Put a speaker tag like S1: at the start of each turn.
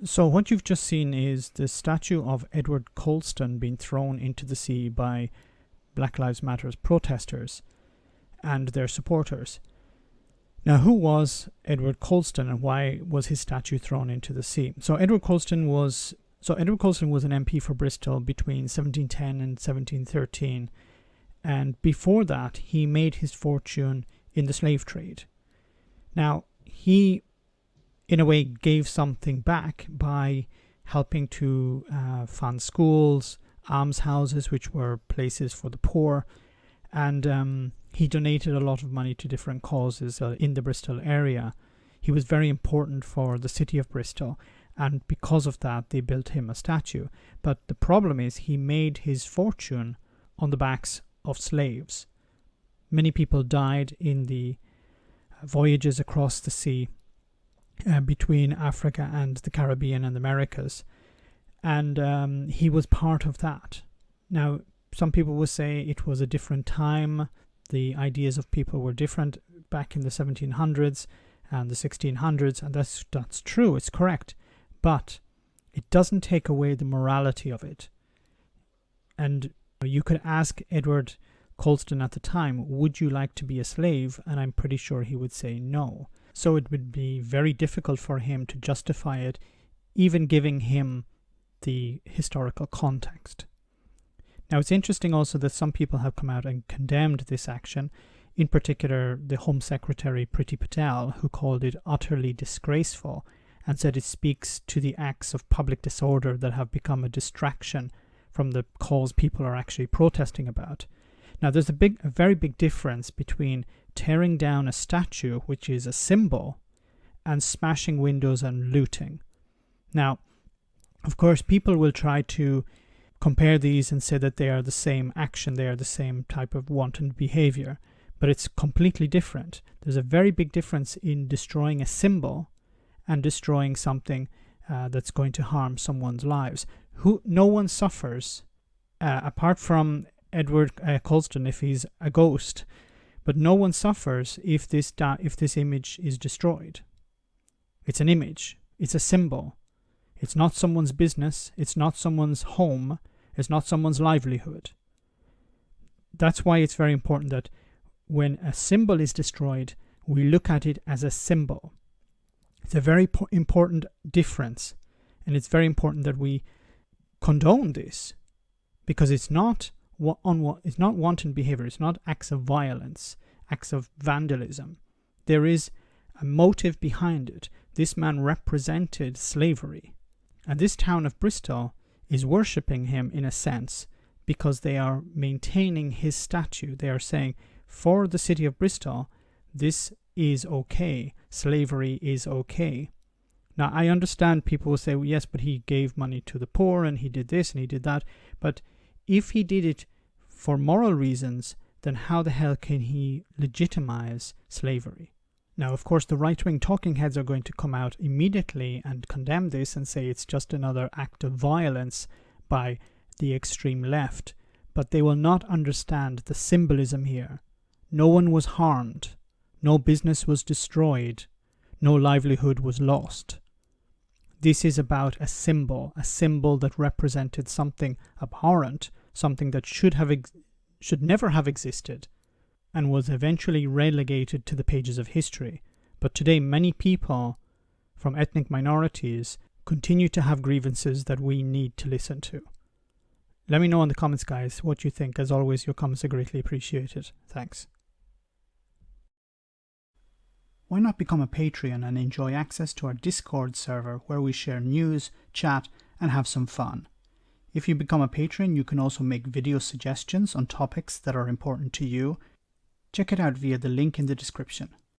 S1: So what you've just seen is the statue of Edward Colston being thrown into the sea by Black Lives Matter protesters and their supporters. Now, who was Edward Colston and why was his statue thrown into the sea? So Edward Colston was an MP for Bristol between 1710 and 1713. And before that, he made his fortune in the slave trade. Now, he, in a way, gave something back by helping to fund schools, almshouses, which were places for the poor, and he donated a lot of money to different causes in the Bristol area. He was very important for the city of Bristol, and because of that, they built him a statue. But the problem is he made his fortune on the backs of slaves. Many people died in the voyages across the sea between Africa and the Caribbean and the Americas, and he was part of that. Now, some people will say it was a different time. The ideas of people were different back in the 1700s and the 1600s, and that's true, it's correct, but it doesn't take away the morality of it. And you could ask Edward Colston at the time, would you like to be a slave? And I'm pretty sure he would say no. So it would be very difficult for him to justify it, even giving him the historical context. Now, it's interesting also that some people have come out and condemned this action, in particular the Home Secretary Priti Patel, who called it utterly disgraceful and said it speaks to the acts of public disorder that have become a distraction from the cause people are actually protesting about. Now, there's a very big difference between tearing down a statue, which is a symbol, and smashing windows and looting. Now, of course, people will try to compare these and say that they are the same action, they are the same type of wanton behavior, but it's completely different. There's a very big difference in destroying a symbol and destroying something that's going to harm someone's lives. No one suffers, apart from Edward Colston if he's a ghost, but no one suffers if this image is destroyed. It's an image. It's a symbol. It's not someone's business. It's not someone's home. It's not someone's livelihood. That's why it's very important that when a symbol is destroyed, we look at it as a symbol. It's a very important difference, and it's very important that we condone this, because it's not wanton behavior. It's not acts of violence, acts of vandalism. There is a motive behind it. This man represented slavery, and this town of Bristol is worshipping him in a sense because they are maintaining his statue. They are saying, for the city of Bristol, this is okay. Slavery is okay. Now, I understand people will say, well, yes, but he gave money to the poor and he did this and he did that. But if he did it for moral reasons, then how the hell can he legitimize slavery? Now, of course, the right-wing talking heads are going to come out immediately and condemn this and say it's just another act of violence by the extreme left. But they will not understand the symbolism here. No one was harmed. No business was destroyed. No livelihood was lost. This is about a symbol that represented something abhorrent, something that should never have existed, and was eventually relegated to the pages of history. But today, many people from ethnic minorities continue to have grievances that we need to listen to. Let me know in the comments, guys, what you think. As always, your comments are greatly appreciated. Thanks. Why not become a Patreon and enjoy access to our Discord server where we share news, chat, and have some fun? If you become a patron, you can also make video suggestions on topics that are important to you. Check it out via the link in the description.